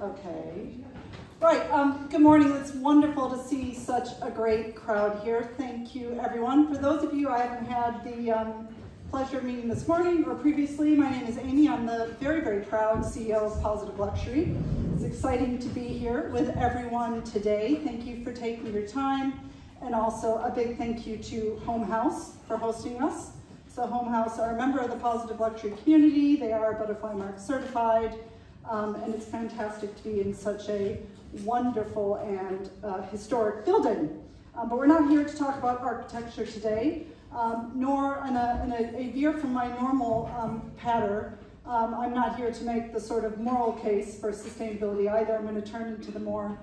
Okay. Right, good morning. It's wonderful to see such a great crowd here. Thank you, everyone. For those of you I haven't had the pleasure of meeting this morning or previously, my name is Amy. I'm the very, very proud CEO of Positive Luxury. It's exciting to be here with everyone today. Thank you for taking your time. And also a big thank you to Home House for hosting us. So Home House are a member of the Positive Luxury community. They are Butterfly Mark certified. And it's fantastic to be in such a wonderful and historic building. But we're not here to talk about architecture today, nor in a veer from my normal patter. I'm not here to make the sort of moral case for sustainability either. I'm going to turn into the more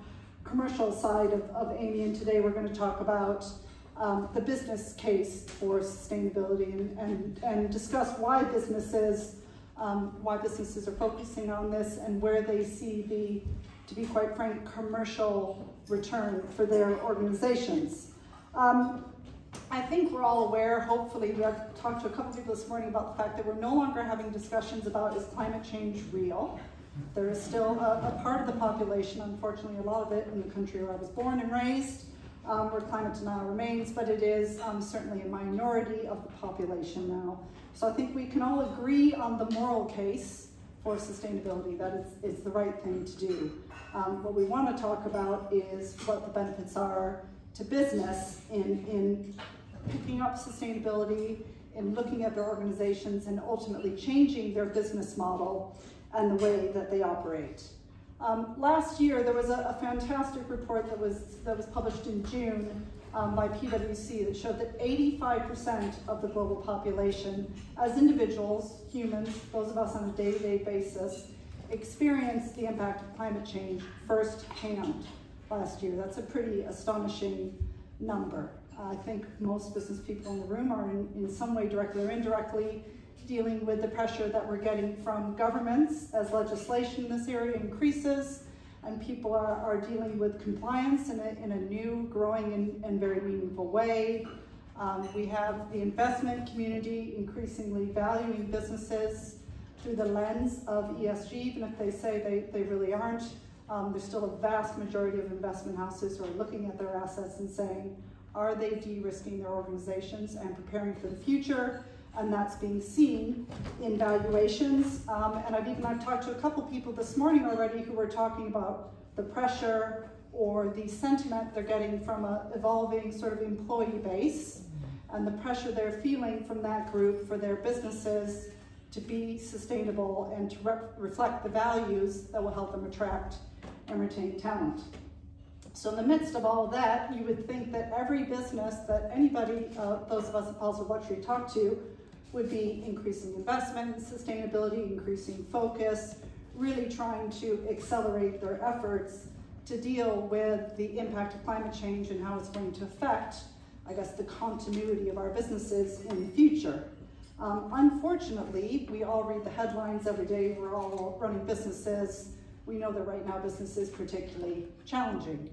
commercial side of Amy, and today we're going to talk about the business case for sustainability and discuss why businesses are focusing on this and where they see the, to be quite frank, commercial return for their organizations. I think we're all aware, hopefully, we have talked to a couple people this morning about the fact that we're no longer having discussions about is climate change real. There is still a part of the population, unfortunately a lot of it in the country where I was born and raised, where climate denial remains, but it is certainly a minority of the population now. So I think we can all agree on the moral case for sustainability, that it's the right thing to do. What we want to talk about is what the benefits are to business in picking up sustainability, in looking at their organizations and ultimately changing their business model and the way that they operate. Last year there was a fantastic report that was published in June by PwC that showed that 85% of the global population, as individuals, humans, those of us on a day-to-day basis, experienced the impact of climate change firsthand last year. That's a pretty astonishing number. I think most business people in the room are in some way, directly or indirectly, dealing with the pressure that we're getting from governments as legislation in this area increases, and people are dealing with compliance in a new, growing, and very meaningful way. We have the investment community increasingly valuing businesses through the lens of ESG, even if they say they really aren't. There's still a vast majority of investment houses who are looking at their assets and saying, are they de-risking their organizations and preparing for the future? And that's being seen in valuations. And I've talked to a couple people this morning already who were talking about the pressure or the sentiment they're getting from an evolving sort of employee base and the pressure they're feeling from that group for their businesses to be sustainable and to reflect the values that will help them attract and retain talent. So in the midst of all of that, you would think that every business that anybody, those of us at Positive Luxury talk to, would be increasing investment in sustainability, increasing focus, really trying to accelerate their efforts to deal with the impact of climate change and how it's going to affect, I guess, the continuity of our businesses in the future. Unfortunately, we all read the headlines every day. We're all running businesses. We know that right now business is particularly challenging.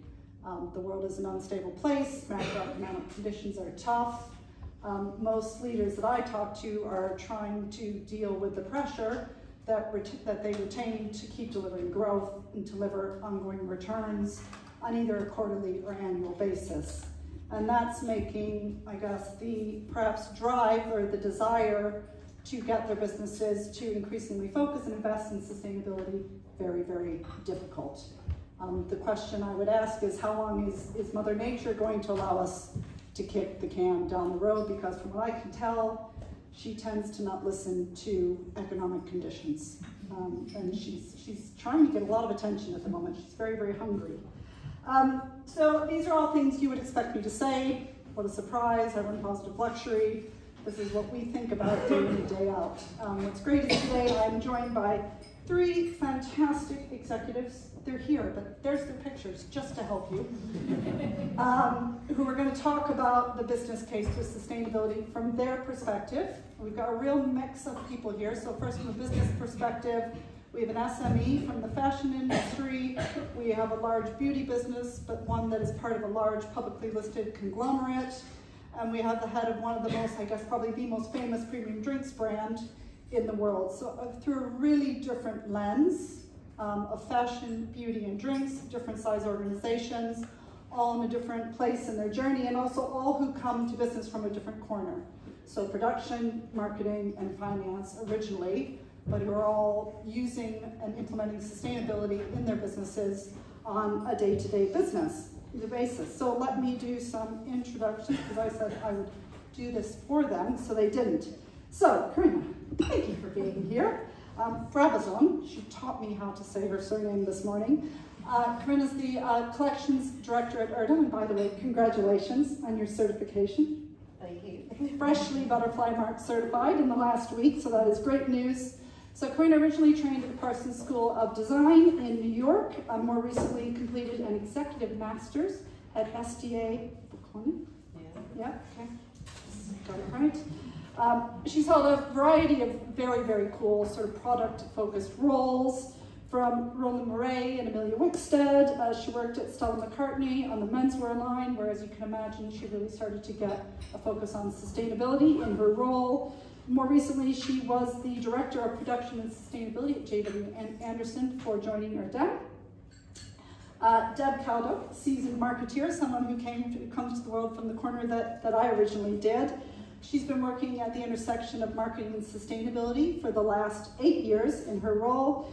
The world is an unstable place. Macroeconomic conditions are tough. Most leaders that I talk to are trying to deal with the pressure that they retain to keep delivering growth and deliver ongoing returns on either a quarterly or annual basis. And that's making, I guess, the perhaps drive or the desire to get their businesses to increasingly focus and invest in sustainability very, very difficult. The question I would ask is, how long is Mother Nature going to allow us to kick the can down the road? Because from what I can tell, she tends to not listen to economic conditions. And she's trying to get a lot of attention at the moment. She's very, very hungry. So these are all things you would expect me to say. What a surprise, I run Positive Luxury. This is what we think about day in and day out. What's great is today I'm joined by three fantastic executives. They're here, but there's their pictures just to help you, who are going to talk about the business case for sustainability from their perspective. We've got a real mix of people here. So first, from a business perspective, we have an SME from the fashion industry. We have a large beauty business, but one that is part of a large publicly listed conglomerate. And we have the head of one of the most, I guess, probably the most famous premium drinks brand in the world. So through a really different lens, of fashion, beauty, and drinks, different size organizations, all in a different place in their journey, and also all who come to business from a different corner. So production, marketing, and finance originally, but who are all using and implementing sustainability in their businesses on a day-to-day business basis. So let me do some introductions, because I said I would do this for them, so they didn't. So, Corinna, thank you for being here. Brabazon, she taught me how to say her surname this morning. Corinna's the collections director at Erdem, and by the way, congratulations on your certification. Thank you. Freshly Butterfly Mark certified in the last week, so that is great news. So Corinna originally trained at the Parsons School of Design in New York, more recently completed an executive master's at SDA. Yeah, okay, got it right. She's held a variety of very, very cool sort of product-focused roles, from Roland Murray and Amelia Wickstead. She worked at Stella McCartney on the menswear line, where, as you can imagine, she really started to get a focus on sustainability in her role. More recently, she was the Director of Production and Sustainability at J.W. Anderson before joining Erdem. Deb Caldow, seasoned marketeer, someone who comes to the world from the corner that I originally did. She's been working at the intersection of marketing and sustainability for the last 8 years in her role.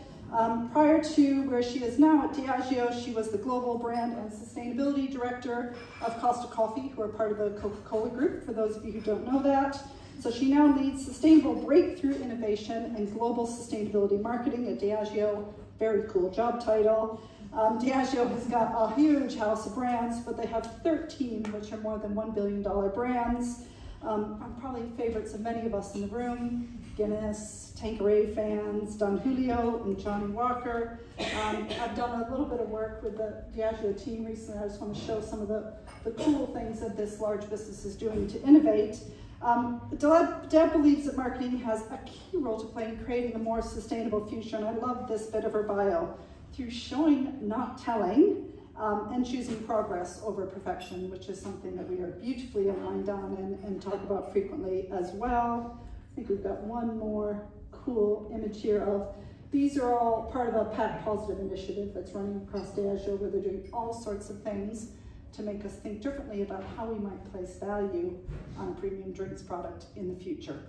Prior to where she is now at Diageo, she was the Global Brand and Sustainability Director of Costa Coffee, who are part of the Coca-Cola Group, for those of you who don't know that. So she now leads Sustainable Breakthrough Innovation and Global Sustainability Marketing at Diageo. Very cool job title. Diageo has got a huge house of brands, but they have 13, which are more than $1 billion brands. Probably favorites of many of us in the room: Guinness, Tanqueray fans, Don Julio, and Johnny Walker. I've done a little bit of work with the Diageo team recently. I just want to show some of the cool things that this large business is doing to innovate. Deb believes that marketing has a key role to play in creating a more sustainable future, and I love this bit of her bio: through showing, not telling, and choosing progress over perfection, which is something that we are beautifully aligned on and talk about frequently as well. I think we've got one more cool image here of, these are all part of a Pack Positive initiative that's running across Diageo, where they're doing all sorts of things to make us think differently about how we might place value on a premium drinks product in the future.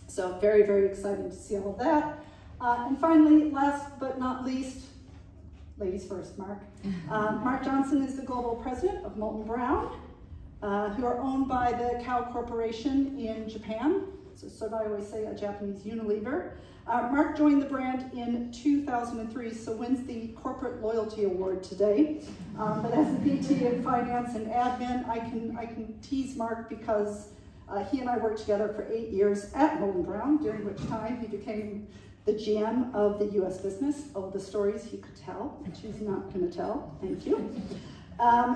So very, very exciting to see all of that. And finally, last but not least, ladies first, Mark. Mark Johnson is the global president of Molton Brown, who are owned by the Cow Corporation in Japan. So I always say a Japanese Unilever. Mark joined the brand in 2003, so wins the Corporate Loyalty Award today. But as the VP of Finance and Admin, I can tease Mark because he and I worked together for 8 years at Molton Brown, during which time he became the GM of the US business. Oh, the stories he could tell, and she's not going to tell. Thank you.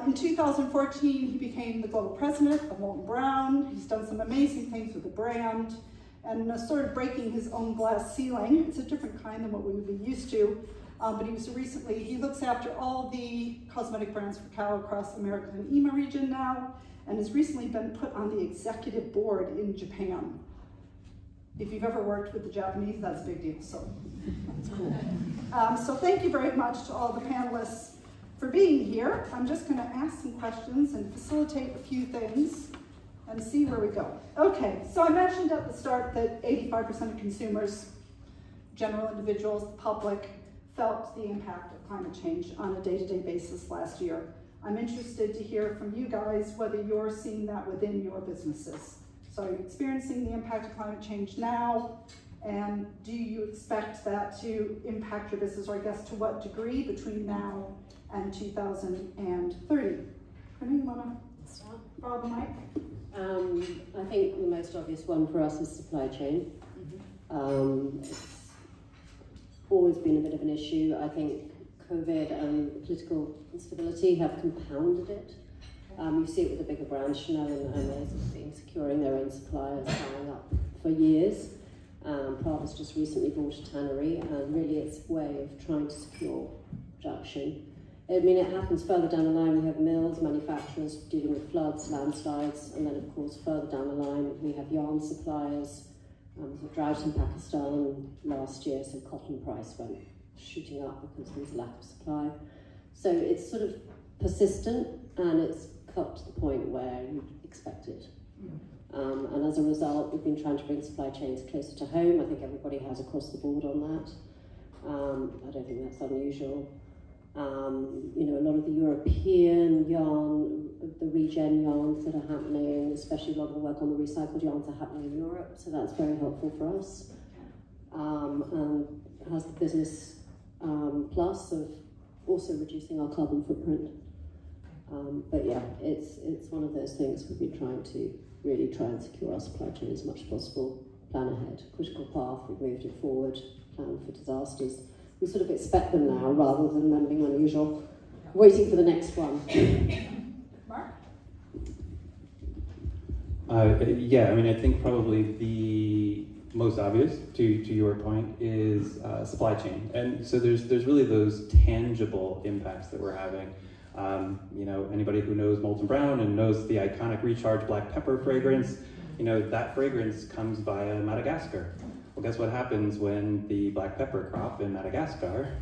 In 2014, he became the global president of Molton Brown. He's done some amazing things with the brand and sort of breaking his own glass ceiling. It's a different kind than what we would be used to. But he looks after all the cosmetic brands for Cow across the America and EMEA region now, and has recently been put on the executive board in Japan. If you've ever worked with the Japanese, that's a big deal, so that's cool. So thank you very much to all the panelists for being here. I'm just going to ask some questions and facilitate a few things and see where we go. Okay, so I mentioned at the start that 85% of consumers, general individuals, the public, felt the impact of climate change on a day-to-day basis last year. I'm interested to hear from you guys whether you're seeing that within your businesses. So are you experiencing the impact of climate change now? And do you expect that to impact your business, or I guess to what degree between now and 2030? Corinna, you want to start? Borrow the mic? I think the most obvious one for us is supply chain. It's always been a bit of an issue. I think COVID and political instability have compounded it. You see it with the bigger brands, Chanel and Hermes, have been securing their own suppliers, tying up for years. Prada's just recently bought a tannery, and really it's a way of trying to secure production. I mean, it happens further down the line. We have mills, manufacturers dealing with floods, landslides, and then of course further down the line we have yarn suppliers. The drought in Pakistan last year, so cotton price went shooting up because there's a lack of supply. So it's sort of persistent, and it's got to the point where you'd expect it. And as a result, we've been trying to bring supply chains closer to home. I think everybody has across the board on that. I don't think that's unusual. You know, a lot of the European yarn, the regen yarns that are happening, especially a lot of the work on the recycled yarns are happening in Europe, so that's very helpful for us. And has the business plus of also reducing our carbon footprint. But yeah, it's one of those things we've been trying to really try and secure our supply chain as much as possible, plan ahead, critical path, we've moved it forward, plan for disasters. We sort of expect them now rather than them being unusual, waiting for the next one. Mark? Yeah, I mean, I think probably the most obvious, to your point, is supply chain. And so there's really those tangible impacts that we're having. You know, anybody who knows Molton Brown and knows the iconic Recharge black pepper fragrance, you know, that fragrance comes via Madagascar. Well, guess what happens when the black pepper crop in Madagascar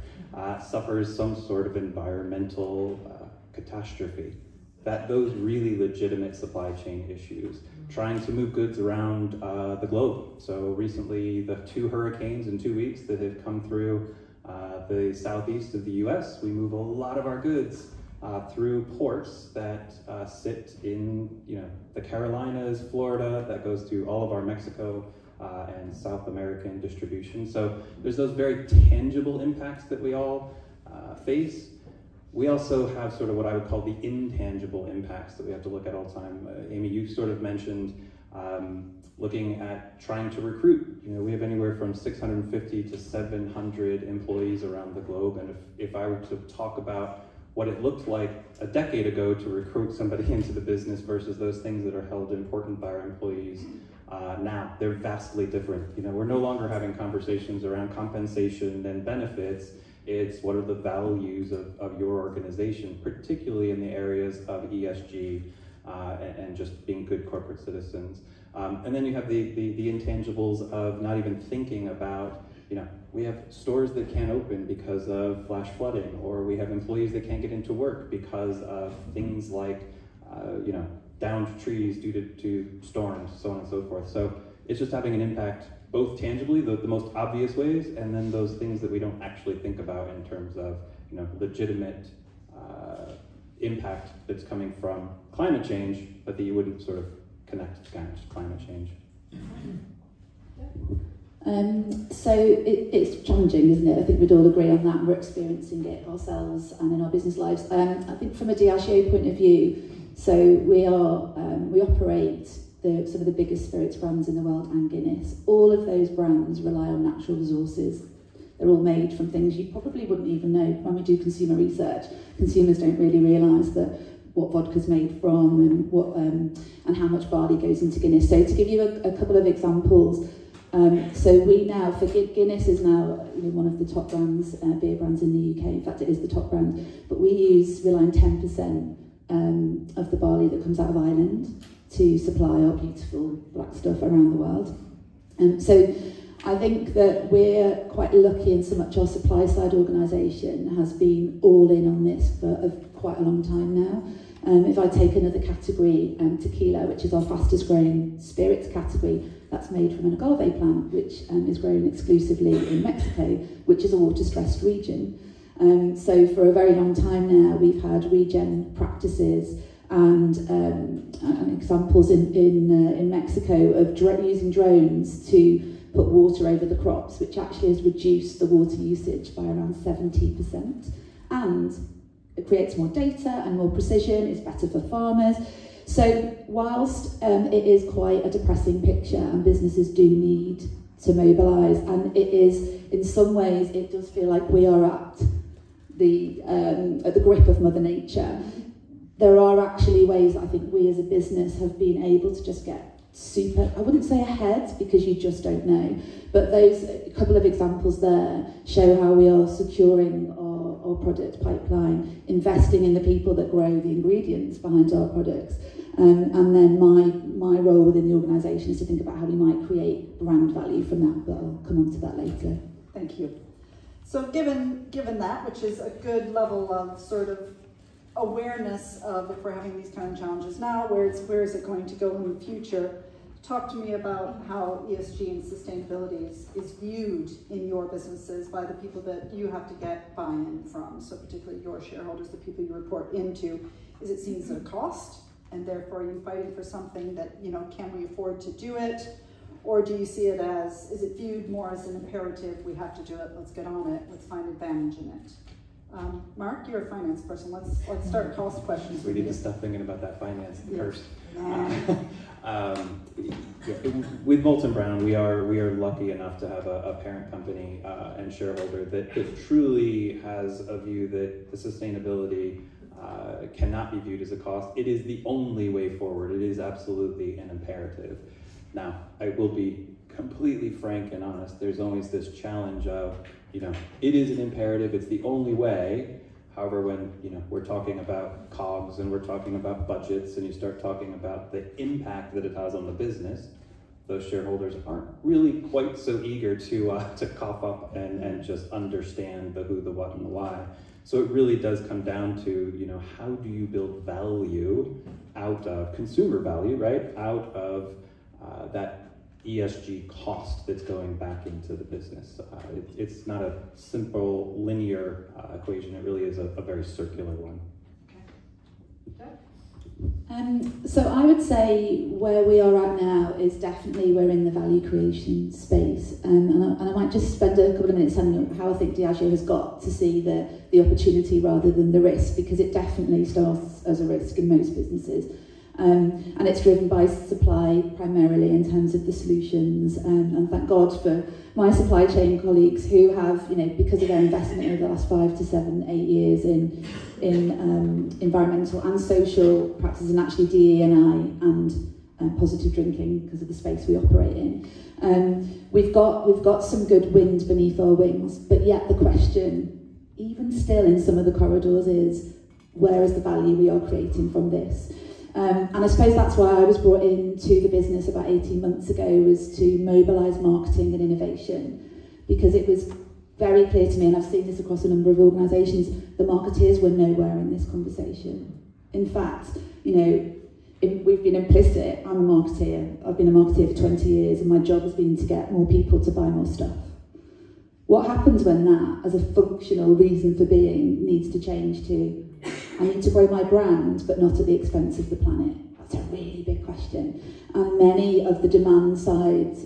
suffers some sort of environmental catastrophe? Those really legitimate supply chain issues, trying to move goods around the globe. So recently, the 2 hurricanes in 2 weeks that have come through the southeast of the US, we move a lot of our goods through ports that sit in, you know, the Carolinas, Florida, that goes to all of our Mexico and South American distribution. So there's those very tangible impacts that we all face. We also have sort of what I would call the intangible impacts that we have to look at all the time. Amy, you sort of mentioned looking at trying to recruit. You know, we have anywhere from 650 to 700 employees around the globe, and if I were to talk about what it looked like a decade ago to recruit somebody into the business versus those things that are held important by our employees, now they're vastly different. You know, we're no longer having conversations around compensation and benefits. It's what are the values of your organization, particularly in the areas of ESG and just being good corporate citizens. And then you have the intangibles of not even thinking about, you know, we have stores that can't open because of flash flooding, or we have employees that can't get into work because of things like, you know, downed trees due to storms, so on and so forth. So it's just having an impact, both tangibly, the most obvious ways, and then those things that we don't actually think about in terms of, you know, legitimate impact that's coming from climate change, but that you wouldn't sort of connect to climate change. So it's challenging, isn't it? I think we'd all agree on that. We're experiencing it ourselves and in our business lives. I think from a Diageo point of view, so we operate some of the biggest spirits brands in the world and Guinness. All of those brands rely on natural resources. They're all made from things you probably wouldn't even know. When we do consumer research, consumers don't really realise that what vodka's made from and what and how much barley goes into Guinness. So to give you a couple of examples, so we now, for Guinness is now, you know, one of the top brands, beer brands in the UK. In fact, it is the top brand. But we rely on 10% of the barley that comes out of Ireland to supply our beautiful black stuff around the world. So I think that we're quite lucky in so much our supply side organisation has been all in on this for quite a long time now. If I take another category, tequila, which is our fastest growing spirits category, that's made from an agave plant, which is grown exclusively in Mexico, which is a water-stressed region. So for a very long time now, we've had regen practices and examples in Mexico of using drones to put water over the crops, which actually has reduced the water usage by around 70%. And it creates more data and more precision, it's better for farmers. So whilst it is quite a depressing picture and businesses do need to mobilise, and it is, in some ways, it does feel like we are at the grip of Mother Nature, there are actually ways I think we as a business have been able to just get super, I wouldn't say ahead because you just don't know, but those a couple of examples there show how we are securing our product pipeline, investing in the people that grow the ingredients behind our products, and then my role within the organisation is to think about how we might create brand value from that, but I'll come on to that later. Thank you. So given that, which is a good level of sort of awareness of if we're having these kind of challenges now, where is it going to go in the future? Talk to me about how ESG and sustainability is viewed in your businesses by the people that you have to get buy-in from, so particularly your shareholders, the people you report into. Is it seen as a cost, and therefore are you fighting for something that, you know, can we afford to do it? Or do you see it as, is it viewed more as an imperative, we have to do it, let's get on it, let's find advantage in it? Mark, you're a finance person. Let's start cost questions. We need to stop thinking about that finance first. With Molton Brown, we are lucky enough to have a parent company and shareholder that truly has a view that the sustainability cannot be viewed as a cost. It is the only way forward. It is absolutely an imperative. Now, I will be completely frank and honest. There's always this challenge of, you know, it is an imperative, it's the only way. However, when, you know, we're talking about COGS and we're talking about budgets and you start talking about the impact that it has on the business, those shareholders aren't really quite so eager to cough up and just understand the who, the what, and the why. So it really does come down to, you know, how do you build value out of consumer value, right? Out of that ESG cost that's going back into the business. It's not a simple linear equation. It really is a very circular one. So I would say where we are at now is definitely we're in the value creation space, and I might just spend a couple of minutes telling you how I think Diageo has got to see the opportunity rather than the risk, because it definitely starts as a risk in most businesses. And it's driven by supply primarily in terms of the solutions, and thank God for my supply chain colleagues who have, you know, because of their investment over the last 5 to 7, 8 years in environmental and social practices, and actually DE&I and positive drinking because of the space we operate in. We've got some good wind beneath our wings, but yet the question, even still in some of the corridors, is where is the value we are creating from this? And I suppose that's why I was brought into the business about 18 months ago, was to mobilise marketing and innovation, because it was very clear to me, and I've seen this across a number of organisations, the marketeers were nowhere in this conversation. In fact, you know, we've been implicit. I'm a marketeer. I've been a marketeer for 20 years, and my job has been to get more people to buy more stuff. What happens when that, as a functional reason for being, needs to change to, I need to grow my brand, but not at the expense of the planet? That's a really big question. And many of the demand side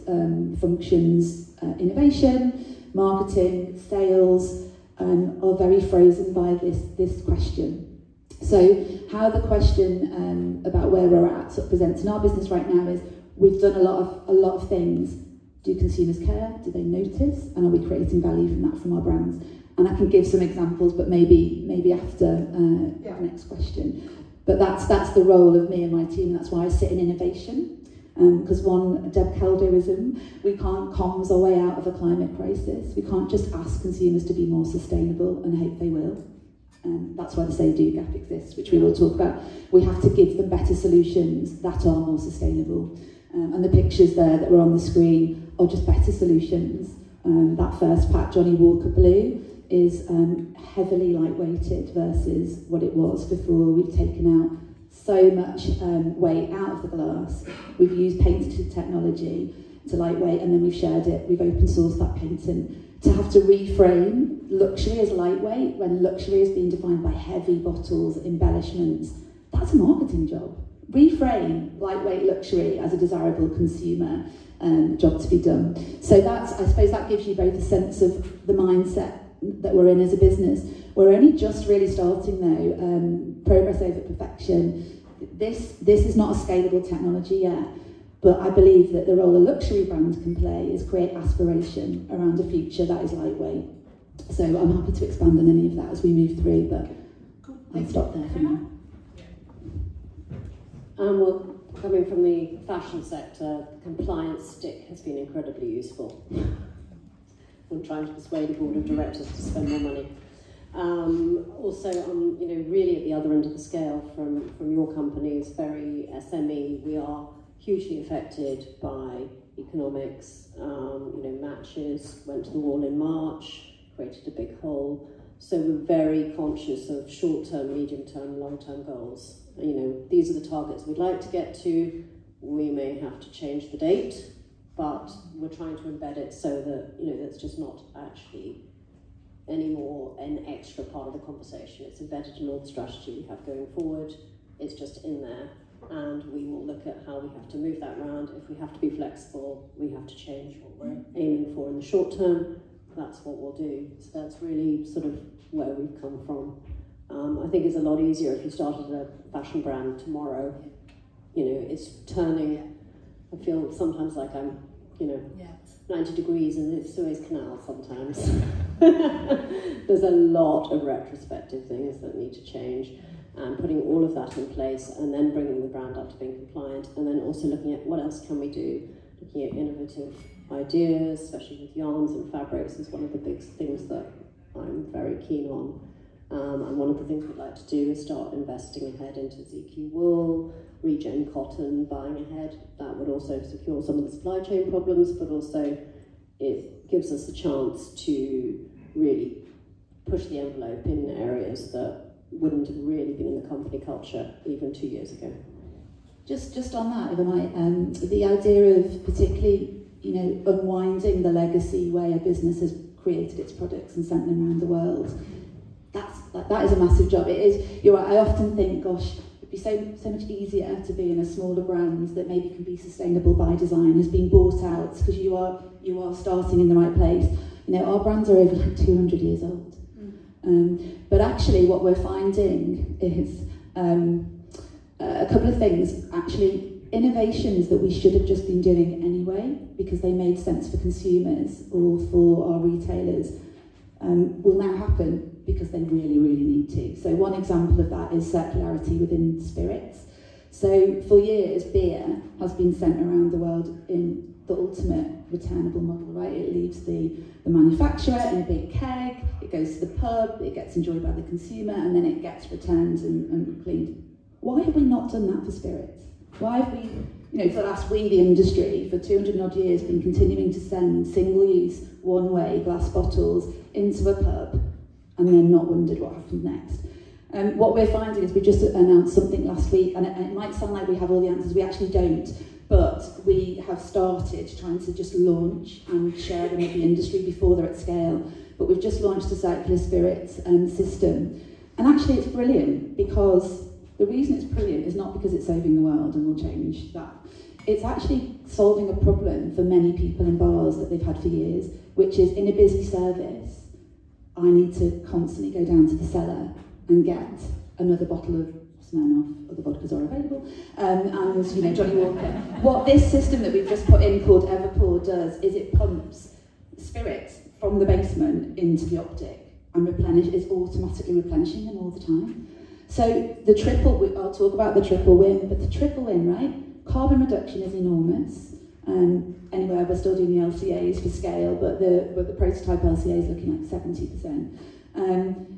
functions, innovation, marketing, sales, are very frozen by this question. So how the question about where we're at sort of presents in our business right now is, we've done a lot of things. Do consumers care? Do they notice? And are we creating value from that, from our brands? And I can give some examples, but maybe after the next question. But that's the role of me and my team. That's why I sit in innovation. Because one Caldowism, we can't comms our way out of a climate crisis. We can't just ask consumers to be more sustainable and hope they will. That's why the say-do gap exists, which we will talk about. We have to give them better solutions that are more sustainable. And the pictures there that were on the screen are just better solutions. That first pack, Johnny Walker Blue, is heavily lightweighted versus what it was before. We've taken out so much weight out of the glass. We've used patented technology to lightweight, and then we've shared it. We've open sourced that patent. To have to reframe luxury as lightweight when luxury is being defined by heavy bottles, embellishments, that's a marketing job. Reframe lightweight luxury as a desirable consumer job to be done. So I suppose that gives you both a sense of the mindset that we're in as a business. We're only just really starting though, progress over perfection. This is not a scalable technology yet, but I believe that the role a luxury brand can play is create aspiration around a future that is lightweight. So I'm happy to expand on any of that as we move through, but I'll stop there for now. Well, coming from the fashion sector, the compliance stick has been incredibly useful. I'm trying to persuade a board of directors to spend more money. Also, really at the other end of the scale from your companies, very SME, we are hugely affected by economics. Matches went to the wall in March. created a big hole. So we're very conscious of short-term, medium-term, long-term goals. You know, these are the targets we'd like to get to. We may have to change the date, but we're trying to embed it so that, you know, that's just not actually anymore an extra part of the conversation. It's embedded in all the strategy we have going forward. It's just in there, and we will look at how we have to move that around. If we have to be flexible, we have to change what we're aiming for in the short term. That's what we'll do. So that's really sort of where we've come from. I think it's a lot easier if you started a fashion brand tomorrow. You know, it's turning. I feel sometimes like I'm, you know, 90 degrees in the Suez Canal sometimes. There's a lot of retrospective things that need to change, and putting all of that in place, and then bringing the brand up to being compliant, and then also looking at what else can we do, looking at innovative ideas, especially with yarns and fabrics is one of the big things that I'm very keen on. And one of the things we'd like to do is start investing ahead into ZQ wool, regen cotton, buying ahead. That would also secure some of the supply chain problems, but also it gives us a chance to really push the envelope in areas that wouldn't have really been in the company culture even 2 years ago. Just on that, if I might, the idea of particularly, you know, unwinding the legacy way a business has created its products and sent them around the world. That is a massive job. It is. You're right. I often think, gosh, it'd be so much easier to be in a smaller brand that maybe can be sustainable by design, has been bought out because you are starting in the right place. You know, our brands are over like 200 years old. But actually, what we're finding is a couple of things. Actually, innovations that we should have just been doing anyway because they made sense for consumers or for our retailers will now happen because they really, really need to. So one example of that is circularity within spirits. So for years, beer has been sent around the world in the ultimate returnable model, right? It leaves the manufacturer in a big keg, it goes to the pub, it gets enjoyed by the consumer, and then it gets returned and cleaned. Why have we not done that for spirits? Why have we, you know, for the last, we, the industry, for 200 odd years, been continuing to send single-use, one-way glass bottles into a pub and then not wondered what happened next? What we're finding is we just announced something last week, and it might sound like we have all the answers, we actually don't, but we have started trying to just launch and share them with the industry before they're at scale. But we've just launched a circular spirits system, and actually it's brilliant because the reason it's brilliant is not because it's saving the world and will change that. It's actually solving a problem for many people in bars that they've had for years, which is in a busy service, I need to constantly go down to the cellar and get another bottle of Smirnoff, other vodkas are available, and you know, Johnny Walker. What this system that we've just put in called Everpour does is it pumps spirits from the basement into the optic and is automatically replenishing them all the time. So the triple, I'll talk about the triple win, but the triple win, right? Carbon reduction is enormous. Anyway, we're still doing the LCAs for scale, but the prototype LCA is looking like 70%.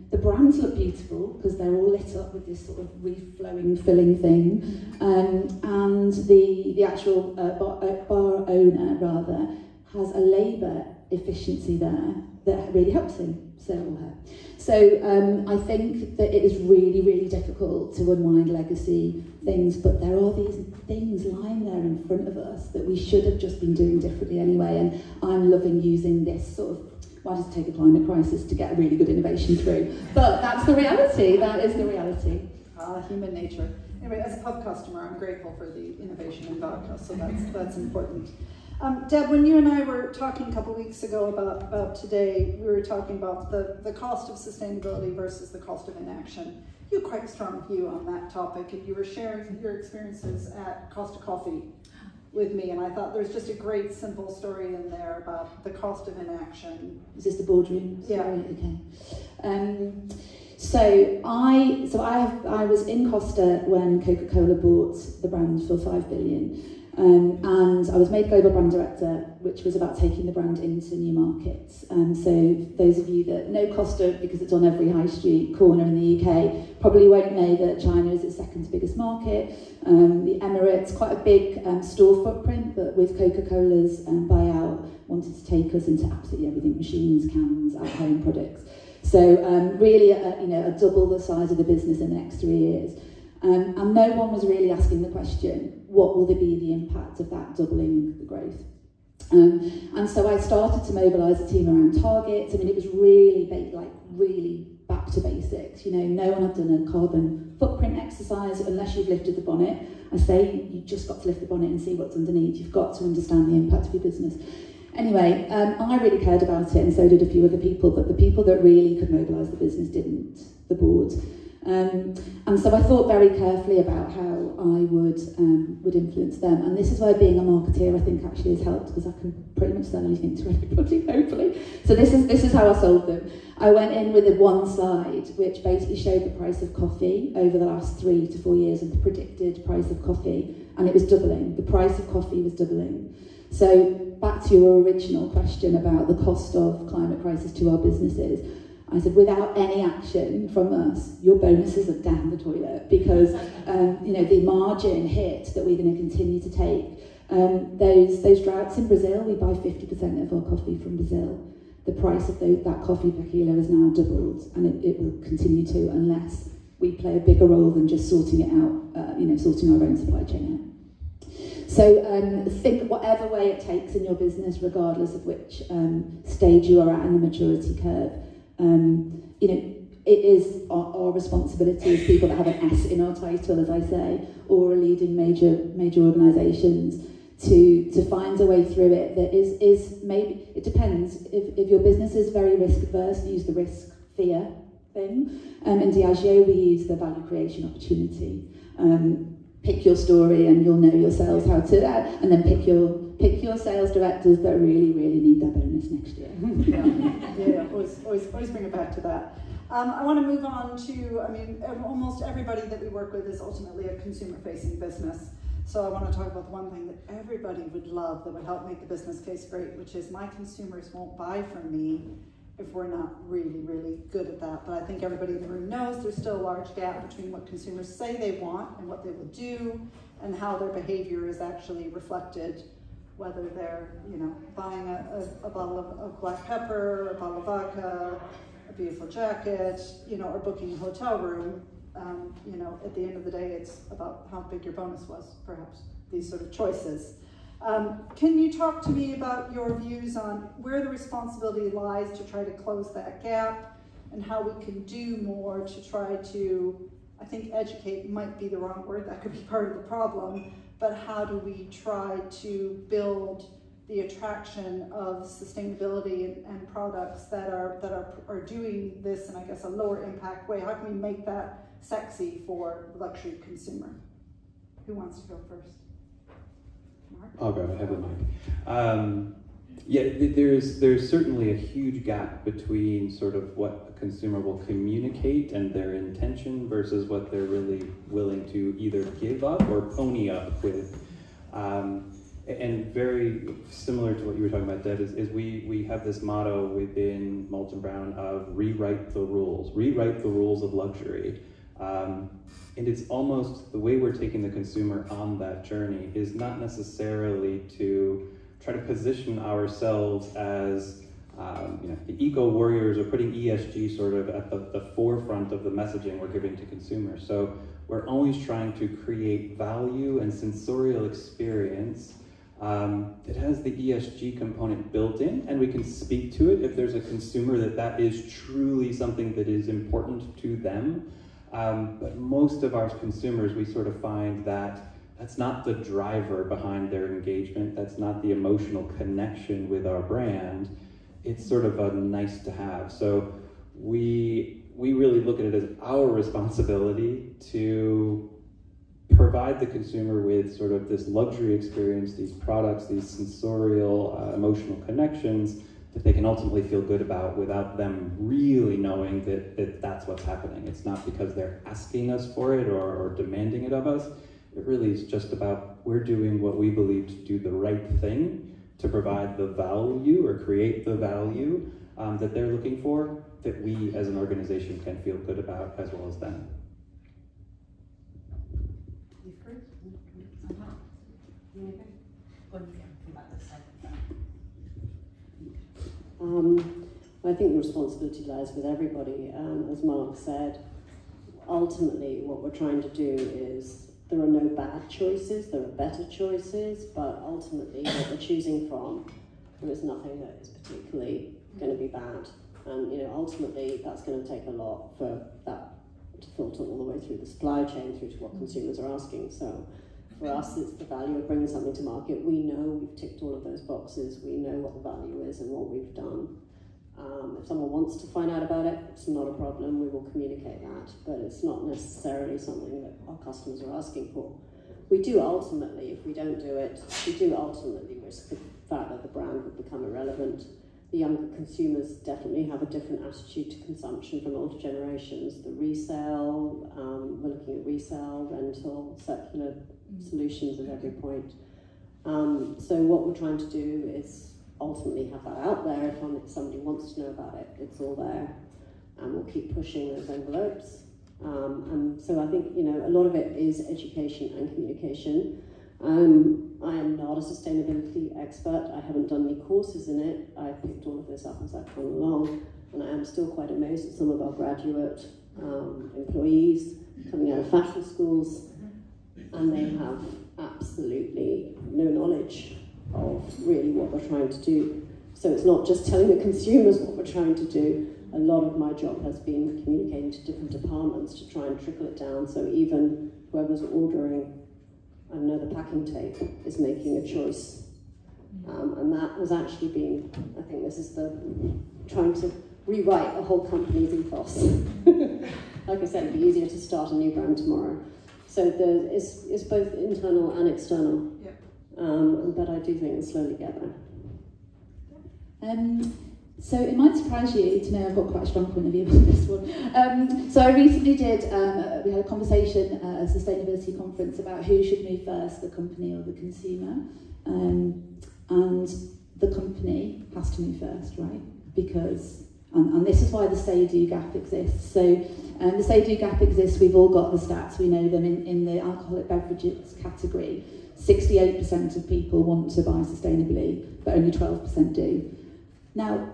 The brands look beautiful because they're all lit up with this sort of reflowing, filling thing. And the actual bar owner, rather, has a labour efficiency there that really helps him sell her. So I think that it is really, really difficult to unwind legacy things, but there are these things lying there in front of us that we should have just been doing differently anyway, and I'm loving using this sort of, why does it take a climate crisis to get a really good innovation through? But that's the reality, that is the reality. Human nature. Anyway, as a pub customer, I'm grateful for the innovation in vodka, so that's important. Deb, when you and I were talking a couple of weeks ago about today, we were talking about the cost of sustainability versus the cost of inaction. You had quite a strong view on that topic, and you were sharing your experiences at Costa Coffee with me, and I thought there's just a great simple story in there about the cost of inaction. Is this the boardroom? Yeah. Okay. So I was in Costa when Coca-Cola bought the brand for $5 billion. And I was made Global Brand Director, which was about taking the brand into new markets. So those of you that know Costa, because it's on every high street corner in the UK, probably won't know that China is its second biggest market. The Emirates, quite a big store footprint, but with Coca-Cola's buyout, wanted to take us into absolutely everything, machines, cans, at-home products. So really, a double the size of the business in the next 3 years. And no one was really asking the question, what will be the impact of that doubling the growth? And so I started to mobilise a team around targets. I mean, it was really back to basics. No one had done a carbon footprint exercise unless you've lifted the bonnet. I say you just got to lift the bonnet and see what's underneath. You've got to understand the impact of your business. Anyway, I really cared about it, and so did a few other people, but the people that really could mobilise the business didn't, the board. And so I thought very carefully about how I would influence them, and this is where being a marketeer I think actually has helped, because I can pretty much sell anything to everybody, hopefully. So this is how I sold them. I went in with one slide which basically showed the price of coffee over the last 3 to 4 years and the predicted price of coffee, and it was doubling. The price of coffee was doubling. So back to your original question about the cost of climate crisis to our businesses, I said, without any action from us, your bonuses are down the toilet, because the margin hit that we're going to continue to take. Those droughts in Brazil, we buy 50% of our coffee from Brazil. The price of that coffee per kilo has now doubled, and it will continue to, unless we play a bigger role than just sorting it out, sorting our own supply chain out. So think whatever way it takes in your business, regardless of which stage you are at in the maturity curve. It is our responsibility as people that have an S in our title, as I say, or are leading major organisations, to find a way through it that is maybe, it depends. If your business is very risk averse, use the risk fear thing. In Diageo, we use the value creation opportunity. Pick your story and you'll know your sales how to, and then pick your sales directors that really need their bonus next year. Always bring it back to that. I want to move on to, almost everybody that we work with is ultimately a consumer-facing business. So I want to talk about the one thing that everybody would love that would help make the business case great, which is my consumers won't buy from me if we're not really good at that. But I think everybody in the room knows there's still a large gap between what consumers say they want and what they will do, and how their behavior is actually reflected, whether they're buying a bottle of black pepper, a bottle of vodka, a beautiful jacket, or booking a hotel room. At the end of the day, it's about how big your bonus was, perhaps, these sort of choices. Can you talk to me about your views on where the responsibility lies to try to close that gap, and how we can do more to try to, I think educate might be the wrong word, that could be part of the problem, but how do we try to build the attraction of sustainability and products that are doing this in, I guess, a lower impact way? How can we make that sexy for the luxury consumer? Who wants to go first? Mark? I'll go ahead with Mike. There's certainly a huge gap between sort of what a consumer will communicate and their intention versus what they're really willing to either give up or pony up with. And very similar to what you were talking about, Deb, is we have this motto within Molton Brown of rewrite the rules of luxury. And it's almost the way we're taking the consumer on that journey is not necessarily to try to position ourselves as the eco warriors, or putting ESG sort of at the forefront of the messaging we're giving to consumers. So we're always trying to create value and sensorial experience that has the ESG component built in, and we can speak to it if there's a consumer that is truly something that is important to them. But most of our consumers, we sort of find that that's not the driver behind their engagement. That's not the emotional connection with our brand. It's sort of a nice to have. So we really look at it as our responsibility to provide the consumer with sort of this luxury experience, these products, these sensorial, emotional connections that they can ultimately feel good about without them really knowing that that's what's happening. It's not because they're asking us for it or demanding it of us. It really is just about we're doing what we believe to do the right thing to provide the value or create the value that they're looking for, that we as an organization can feel good about as well as them. I think the responsibility lies with everybody. As Mark said, ultimately what we're trying to do is, there are no bad choices, there are better choices, but ultimately what we're choosing from, there is nothing that is particularly going to be bad. And ultimately that's going to take a lot for that to filter all the way through the supply chain, through to what consumers are asking. So for us, it's the value of bringing something to market. We know we've ticked all of those boxes. We know what the value is and what we've done. If someone wants to find out about it, it's not a problem. We will communicate that, but it's not necessarily something that our customers are asking for. We do ultimately, if we don't do it, we do ultimately risk the fact that the brand would become irrelevant. The younger consumers definitely have a different attitude to consumption from older generations. The resale, we're looking at resale, rental, circular solutions at every point. So what we're trying to do is ultimately have that out there. If somebody wants to know about it, it's all there, and we'll keep pushing those envelopes. And so I think a lot of it is education and communication. I am not a sustainability expert. I haven't done any courses in it. I picked all of this up as I've gone along, and I am still quite amazed at some of our graduate employees coming out of fashion schools, and they have absolutely no knowledge of really what we're trying to do. So it's not just telling the consumers what we're trying to do. A lot of my job has been communicating to different departments to try and trickle it down, so even whoever's ordering, I know the packing tape, is making a choice. And that has actually been, I think this is trying to rewrite a whole company's ethos. Like I said, it'd be easier to start a new brand tomorrow. So it's both internal and external. Yeah. But I do think we'll slowly get there. So it might surprise you to know I've got quite a strong point of view on this one. So I recently we had a conversation at a sustainability conference about who should move first, the company or the consumer. And the company has to move first, right? Because, and this is why the say-do gap exists. So the say-do gap exists, we've all got the stats, we know them in the alcoholic beverages category. 68% of people want to buy sustainably, but only 12% do. Now,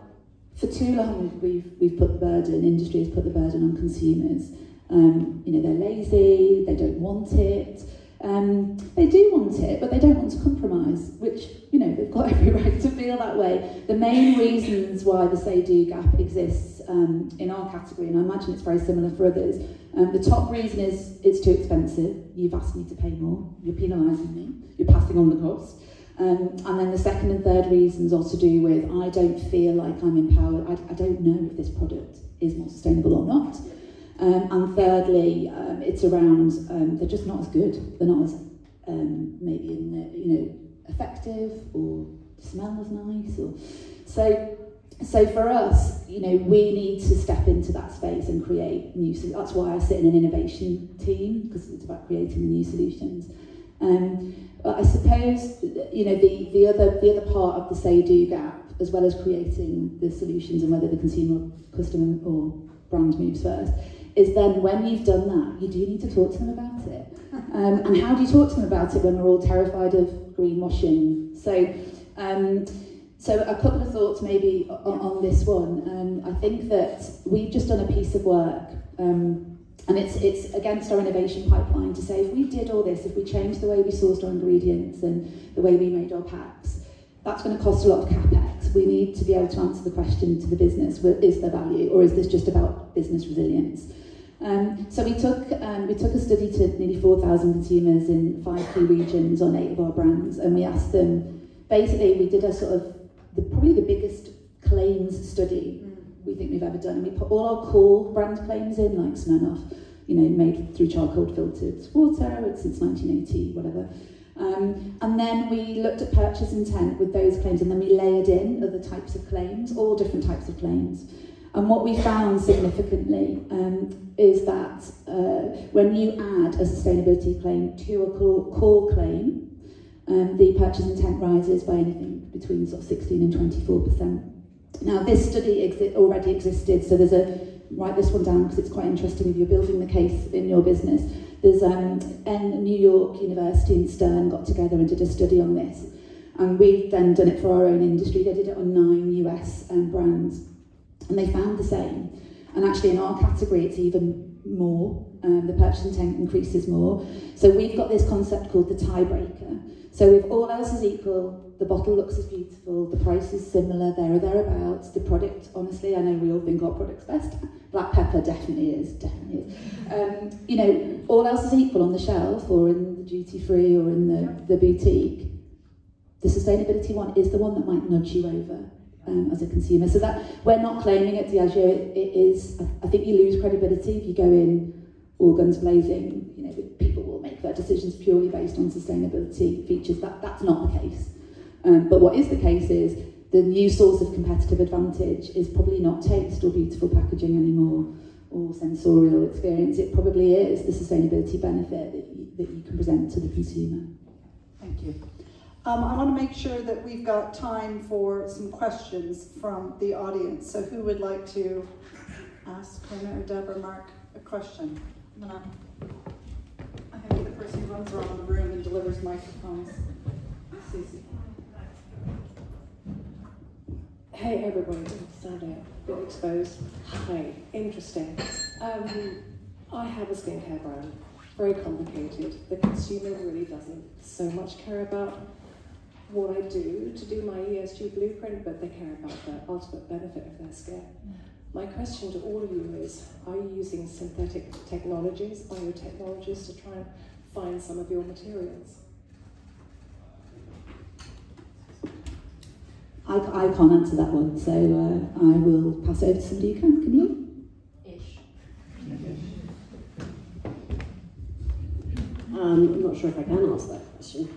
for too long, we've put the burden, industry has put the burden on consumers. They're lazy, they don't want it. They do want it, but they don't want to compromise, which, they've got every right to feel that way. The main reasons why the say-do gap exists in our category, and I imagine it's very similar for others, the top reason is it's too expensive. You've asked me to pay more, you're penalising me, you're passing on the cost. And then the second and third reasons are to do with, I don't feel like I'm empowered, I don't know if this product is more sustainable or not. And thirdly, it's around, they're just not as good, they're not as maybe effective, or smell as nice, or so for us, we need to step into that space and create new. That's why I sit in an innovation team, because it's about creating the new solutions. But I suppose the other part of the say-do gap, as well as creating the solutions and whether the consumer, customer, or brand moves first, is then when you've done that, you do need to talk to them about it. And how do you talk to them about it when we're all terrified of greenwashing? So a couple of thoughts maybe on this one. I think that we've just done a piece of work, and it's against our innovation pipeline to say, if we did all this, if we changed the way we sourced our ingredients and the way we made our packs, that's going to cost a lot of capex. We need to be able to answer the question to the business: is there value, or is this just about business resilience? So we took a study to nearly 4,000 consumers in 5 key regions on 8 of our brands, and we asked them. Basically, we did a sort of probably the biggest claims study we think we've ever done, and we put all our core brand claims in, like Smirnoff, made through charcoal filtered water since 1980, whatever. And then we looked at purchase intent with those claims, and then we layered in other types of claims, all different types of claims. And what we found significantly is that when you add a sustainability claim to a core claim, the purchase intent rises by anything between sort of 16 and 24%. Now, this study already existed, so write this one down because it's quite interesting if you're building the case in your business. There's New York University and Stern got together and did a study on this, and we've then done it for our own industry. They did it on 9 US brands, and they found the same. And actually in our category it's even more, the purchase intent increases more. So we've got this concept called the tiebreaker. So if all else is equal, the bottle looks as beautiful, the price is similar, there or thereabouts, the product, honestly, I know we all think our product's best. Black pepper definitely is. You know, all else is equal on the shelf or in the duty free or in the boutique. The sustainability one is the one that might nudge you over as a consumer. So that we're not claiming at Diageo, it is, I think you lose credibility if you go in all guns blazing. You know, people will make their decisions purely based on sustainability features. That's not the case. But what is the case is the new source of competitive advantage is probably not taste or beautiful packaging anymore or sensorial experience. It probably is the sustainability benefit that you can present to the consumer. Thank you. I want to make sure that we've got time for some questions from the audience. So who would like to ask Corinna or Deb or Mark a question? I have to be the person who runs around the room and delivers microphones. Susie. Hey everybody, stand out, bit exposed. Hi, interesting. I have a skincare brand, very complicated. The consumer really doesn't so much care about what I do to do my ESG blueprint, but they care about the ultimate benefit of their skin. My question to all of you is, are you using synthetic technologies, biotechnologies, to try and find some of your materials? I can't answer that one, so I will pass it over to somebody who can. Can you? Ish. I'm not sure if I can answer that question.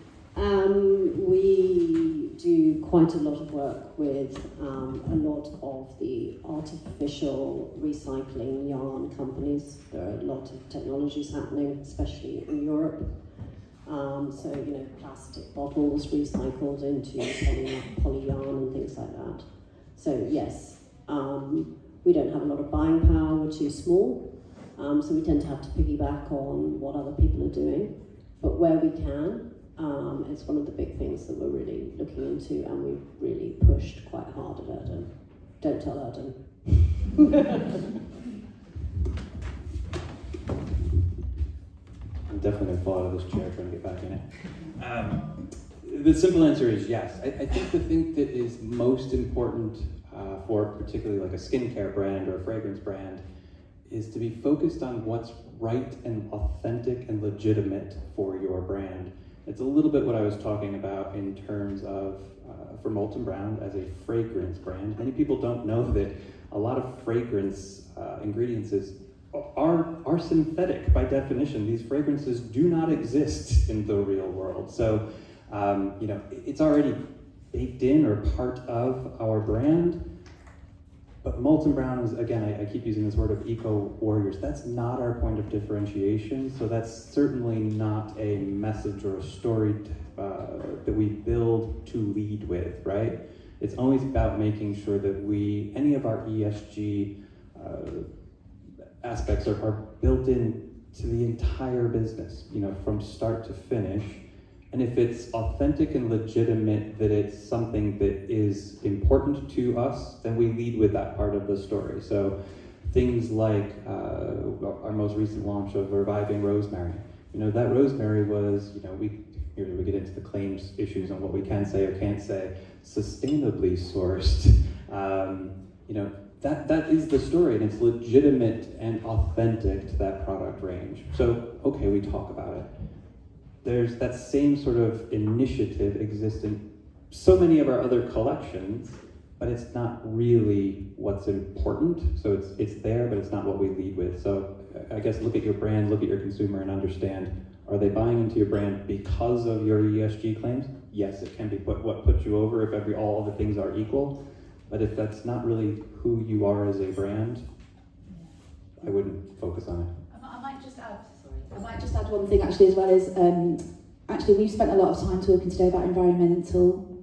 We do quite a lot of work with a lot of the artificial recycling yarn companies. There are a lot of technologies happening, especially in Europe. So, you know, plastic bottles recycled into poly yarn and things like that. So, yes, we don't have a lot of buying power, we're too small. So we tend to have to piggyback on what other people are doing. But where we can, it's one of the big things that we're really looking into, and we've really pushed quite hard at Erdem. Don't tell Erdem. I'm definitely going to fall out of this chair trying to get back in it. The simple answer is yes. I think the thing that is most important for particularly like a skincare brand or a fragrance brand is to be focused on what's right and authentic and legitimate for your brand. It's a little bit what I was talking about in terms of, for Molton Brown as a fragrance brand. Many people don't know that a lot of fragrance ingredients are synthetic by definition. These fragrances do not exist in the real world. So, you know, it's already baked in or part of our brand. But Molton Brown is, again, I keep using this word of eco-warriors. That's not our point of differentiation. So that's certainly not a message or a story that we build to lead with, right? It's always about making sure that any of our ESG aspects are built in to the entire business, you know, from start to finish. And if it's authentic and legitimate, that it's something that is important to us, then we lead with that part of the story. So things like our most recent launch of Reviving Rosemary. You know, that rosemary was, you know, we get into the claims issues on what we can say or can't say, sustainably sourced. You know, that is the story, and it's legitimate and authentic to that product range. So, okay, we talk about it. There's that same sort of initiative exists in so many of our other collections, but it's not really what's important. So it's there, but it's not what we lead with. So I guess look at your brand, look at your consumer, and understand, are they buying into your brand because of your ESG claims? Yes, it can be what puts you over if all the things are equal. But if that's not really who you are as a brand, I wouldn't focus on it. I might just add one thing actually as well is actually we've spent a lot of time talking today about environmental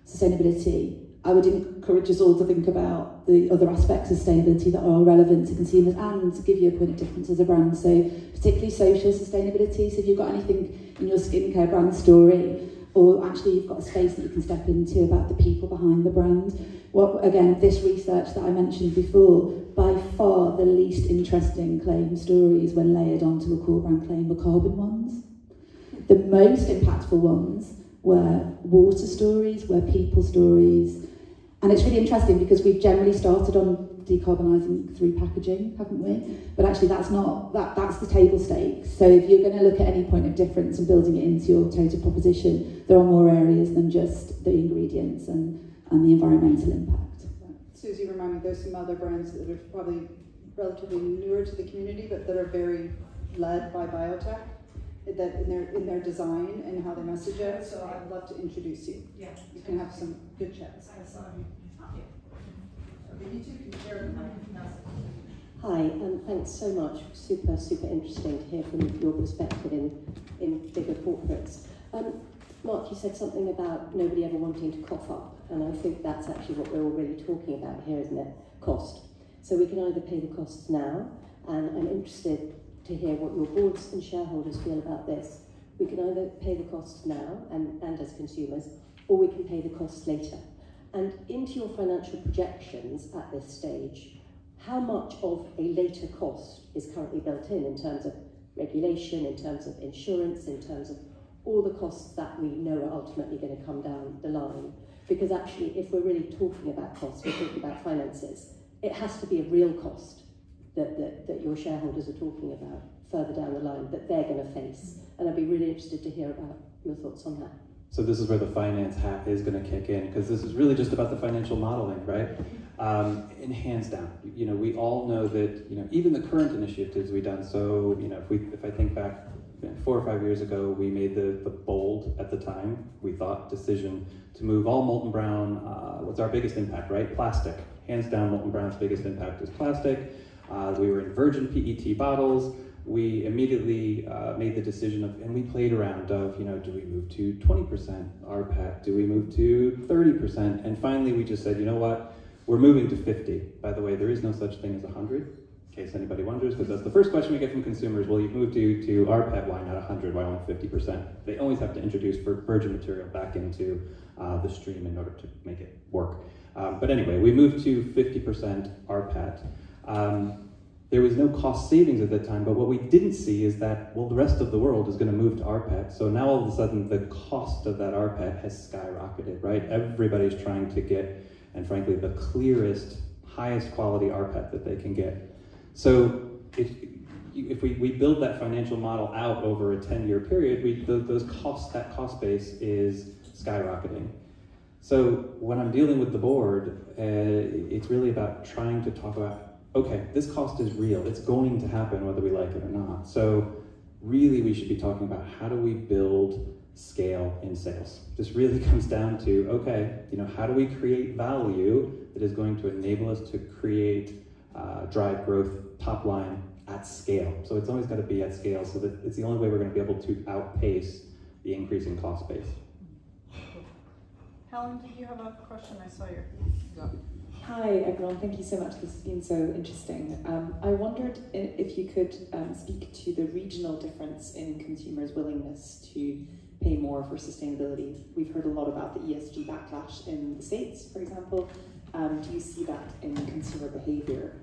sustainability. I would encourage us all to think about the other aspects of sustainability that are relevant to consumers and to give you a point of difference as a brand. So particularly social sustainability. So if you've got anything in your skincare brand story, or actually you've got a space that you can step into about the people behind the brand. Again, this research that I mentioned before, by far the least interesting claim stories when layered onto a core brand claim were carbon ones. The most impactful ones were water stories, were people stories. And it's really interesting because we've generally started on decarbonising through packaging, haven't we? But actually that's the table stakes. So if you're going to look at any point of difference and building it into your total proposition, there are more areas than just the ingredients and the environmental impact. Susie, remind me, there's some other brands that are probably relatively newer to the community, but that are very led by biotech, that in their design and how they message it. So I'd love to introduce you. Yeah, you can have some good chats. Hi, thanks so much. Super interesting to hear from your perspective in bigger corporates. Mark, you said something about nobody ever wanting to cough up, and I think that's actually what we're all really talking about here, isn't it? Cost. So we can either pay the costs now, and I'm interested to hear what your boards and shareholders feel about this. We can either pay the costs now, and as consumers, or we can pay the costs later. And into your financial projections at this stage, how much of a later cost is currently built in terms of regulation, in terms of insurance, in terms of all the costs that we know are ultimately going to come down the line? Because actually, if we're really talking about costs, we're talking about finances, it has to be a real cost that your shareholders are talking about further down the line that they're going to face. And I'd be really interested to hear about your thoughts on that. So this is where the finance hat is going to kick in, because this is really just about the financial modeling, right? And hands down, we all know that, even the current initiatives we've done. So, if I think back 4 or 5 years ago, we made the bold, at the time, we thought, decision to move all Molton Brown. What's our biggest impact, right? Plastic. Hands down, Molton Brown's biggest impact is plastic. We were in virgin PET bottles. We immediately made the decision of, and we played around of, do we move to 20% rPET? Do we move to 30%? And finally, we just said, you know what? We're moving to 50. By the way, there is no such thing as 100, in case anybody wonders, because that's the first question we get from consumers. Well, you've moved to rPET, why not 100? Why only 50%? They always have to introduce virgin material back into the stream in order to make it work. But anyway, we moved to 50% rPET. There was no cost savings at that time, but what we didn't see is that, well, the rest of the world is going to move to rPET. So now all of a sudden, the cost of that rPET has skyrocketed, right? Everybody's trying to get, and frankly, the clearest, highest quality rPET that they can get. So if we build that financial model out over a 10-year period, that cost base is skyrocketing. So when I'm dealing with the board, it's really about trying to talk about, okay, this cost is real. It's going to happen whether we like it or not. So really we should be talking about how do we build scale in sales. This really comes down to, okay, how do we create value that is going to enable us to create, drive growth, top line at scale. So it's always got to be at scale, so that it's the only way we're going to be able to outpace the increasing cost base. Helen, did you have a question? I saw your... Hi everyone, thank you so much. This has been so interesting. I wondered if you could speak to the regional difference in consumers' willingness to pay more for sustainability. We've heard a lot about the ESG backlash in the States, for example. Do you see that in consumer behaviour?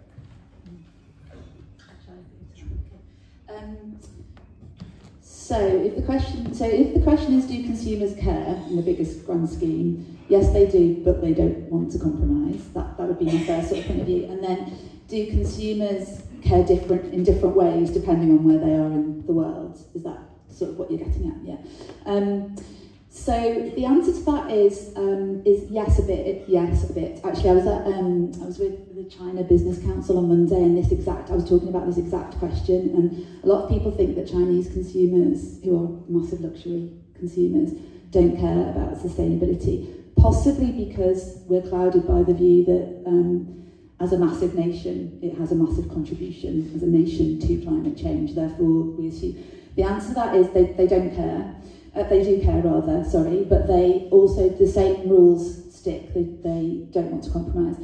So if the question is, do consumers care in the biggest grand scheme? Yes, they do, but they don't want to compromise. That would be my first sort of point of view. And then, do consumers care in different ways depending on where they are in the world? Is that sort of what you're getting at? Yeah. So the answer to that is yes, a bit. Yes, a bit. Actually, I was with the China Business Council on Monday, and I was talking about this exact question. And a lot of people think that Chinese consumers, who are massive luxury consumers, don't care about sustainability. possibly because we're clouded by the view that as a massive nation, it has a massive contribution as a nation to climate change. Therefore, we assume the answer to that is they don't care. They do care, rather, sorry, but they also, the same rules stick. They don't want to compromise.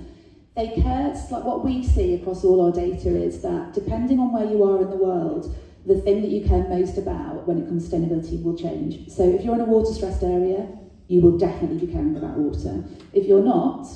They care. It's like what we see across all our data is that depending on where you are in the world, the thing that you care most about when it comes to sustainability will change. So if you're in a water-stressed area, you will definitely be caring about water. If you're not,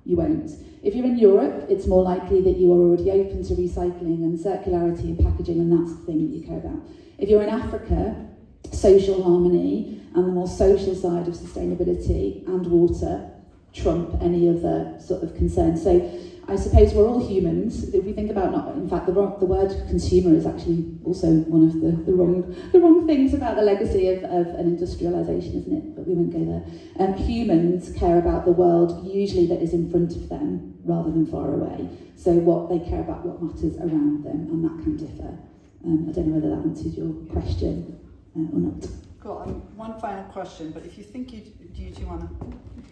you won't. If you're in Europe, it's more likely that you are already open to recycling and circularity and packaging, and that's the thing that you care about. If you're in Africa, social harmony and the more social side of sustainability and water trump any other sort of concern. So I suppose we're all humans. If we think about, in fact, the word consumer is actually also one of the wrong things about the legacy of an industrialisation, isn't it? But we won't go there. Humans care about the world usually that is in front of them rather than far away. So what they care about, what matters around them, and that can differ. I don't know whether that answers your question or not. Cool. One final question, but if you think do you two want to?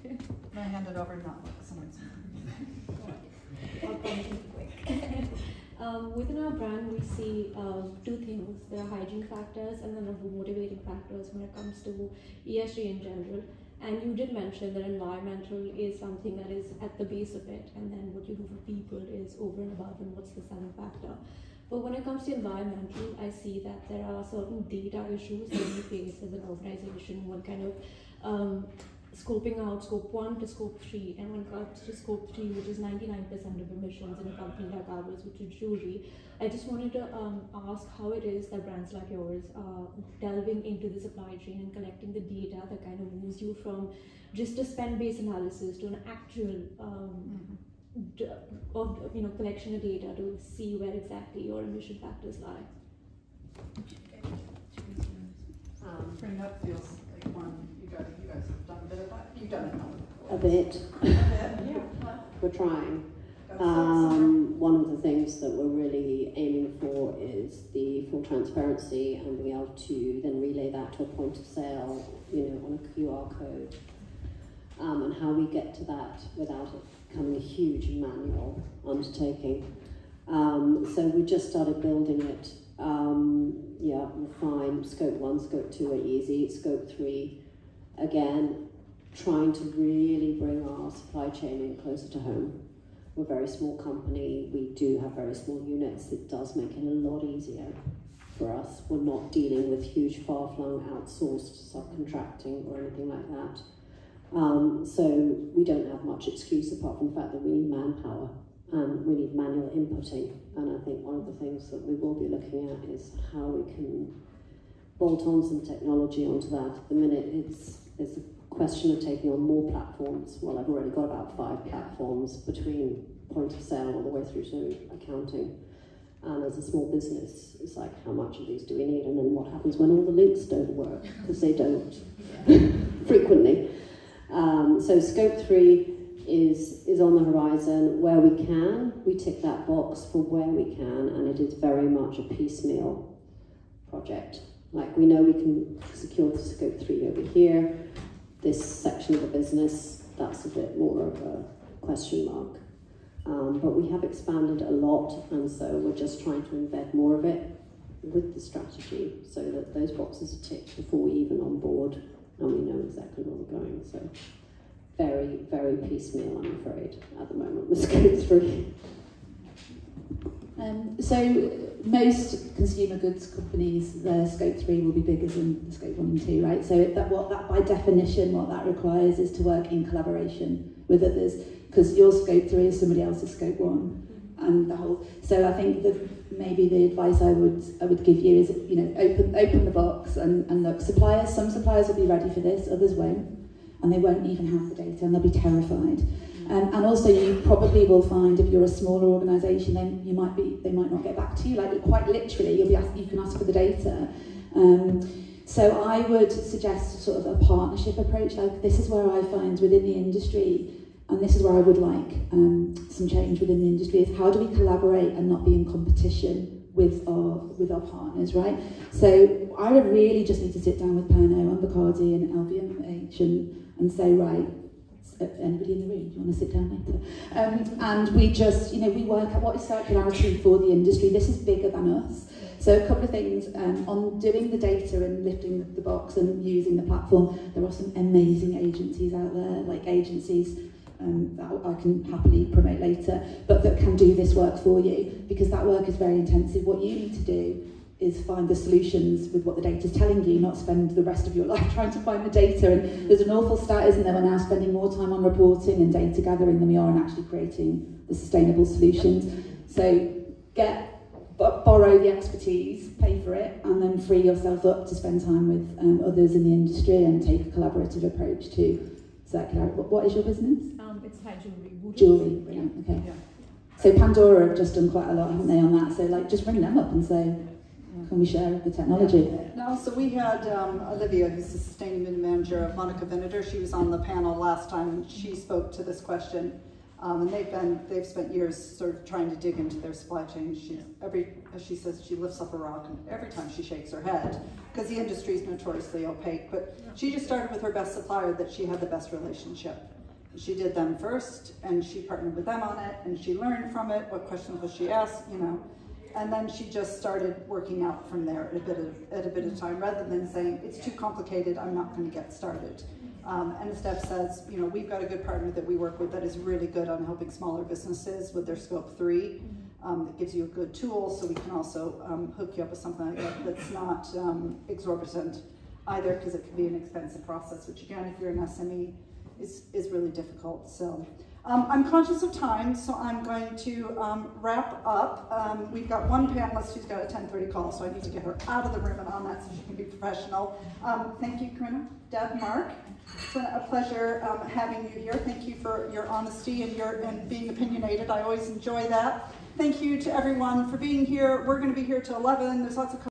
Can I hand it over? Not someone's. I'll probably keep it quick. Within our brand, we see two things. There are hygiene factors and then there are motivating factors when it comes to ESG in general. And you did mention that environmental is something that is at the base of it, and then what you do for people is over and above, and what's the selling factor. But when it comes to environmental, I see that there are certain data issues that we face as an organization when kind of scoping out scope 1 to scope 3, and when it comes to scope 3, which is 99% of emissions in a company like ours, which is jewelry, I just wanted to ask how it is that brands like yours are delving into the supply chain and collecting the data that kind of moves you from just a spend-based analysis to an actual collection of data to see where exactly your emission factors lie. Corinna, that feels like one you guys have done a bit of that. You've done it now. A bit. Yeah. We're trying. One of the things that we're really aiming for is the full transparency and being able to then relay that to a point of sale, on a QR code, and how we get to that without it becoming a huge manual undertaking. So we just started building it. We're fine. Scope 1, Scope 2 are easy. Scope 3, again, trying to really bring our supply chain in closer to home. We're a very small company. We do have very small units. It does make it a lot easier for us. We're not dealing with huge, far-flung, outsourced subcontracting or anything like that. So we don't have much excuse apart from the fact that we need manpower and we need manual inputting. And I think one of the things that we will be looking at is how we can bolt on some technology onto that. At the minute, it's a question of taking on more platforms. Well, I've already got about 5 platforms between point of sale all the way through to accounting. And as a small business, it's like, how much of these do we need? And then what happens when all the links don't work? Because they don't frequently. So scope 3 is on the horizon. Where we can, we tick that box for where we can, and it is very much a piecemeal project. Like, we know we can secure the scope 3 over here. This section of the business, that's a bit more of a question mark. But we have expanded a lot, and so we're just trying to embed more of it with the strategy so that those boxes are ticked before we even on board and we know exactly where we're going. So very, very piecemeal, I'm afraid, at the moment with scope 3. So most consumer goods companies, their scope 3 will be bigger than scope 1 and 2, right? So that by definition, what that requires is to work in collaboration with others, because your scope 3 is somebody else's scope 1, and the whole. So I think that maybe the advice I would give you is, open the box and look. Some suppliers will be ready for this, others won't, and they won't even have the data, and they'll be terrified. And also, you probably will find if you're a smaller organisation, then they might not get back to you. Like, quite literally, you can ask for the data. So I would suggest sort of a partnership approach. Like, this is where I find within the industry, and this is where I would like some change within the industry, is how do we collaborate and not be in competition with our partners, right? So I would really just need to sit down with Pernod and Bacardi and LVMH and say, right, Anybody in the room? Do you want to sit down later? And we just, we work out what is circularity for the industry. This is bigger than us. So a couple of things on doing the data and lifting the box and using the platform. There are some amazing agencies out there, like agencies that I can happily promote later, but that can do this work for you, because that work is very intensive. What you need to do is find the solutions with what the data is telling you, not spend the rest of your life trying to find the data. And there's an awful stat, isn't there? We're now spending more time on reporting and data gathering than we are on actually creating the sustainable solutions. So borrow the expertise, pay for it, and then free yourself up to spend time with others in the industry and take a collaborative approach to circularity. What is your business? It's high jewelry. Jewelry, brilliant, okay. Yeah. So Pandora have just done quite a lot, haven't they, on that? So just ring them up and say, can we share the technology? No, so we had Olivia, who's the sustainability manager of Monica Vinegar. She was on the panel last time, and she spoke to this question. And they've spent years sort of trying to dig into their supply chain. As she says, she lifts up a rock, and every time she shakes her head, because the industry is notoriously opaque. But she just started with her best supplier that she had the best relationship. She did them first, and she partnered with them on it, and she learned from it. What questions was she asked? And then she just started working out from there at a bit of time, rather than saying, it's too complicated, I'm not going to get started. And as Deb says, we've got a good partner that we work with that is really good on helping smaller businesses with their scope 3. That gives you a good tool, so we can also hook you up with something like that that's not exorbitant either, because it can be an expensive process, which again, if you're an SME, is really difficult. So I'm conscious of time, so I'm going to wrap up. We've got one panelist who's got a 10:30 call, so I need to get her out of the room and on that so she can be professional. Thank you, Corinna, Deb, Mark. It's been a pleasure having you here. Thank you for your honesty and being opinionated. I always enjoy that. Thank you to everyone for being here. We're going to be here till 11. There's lots of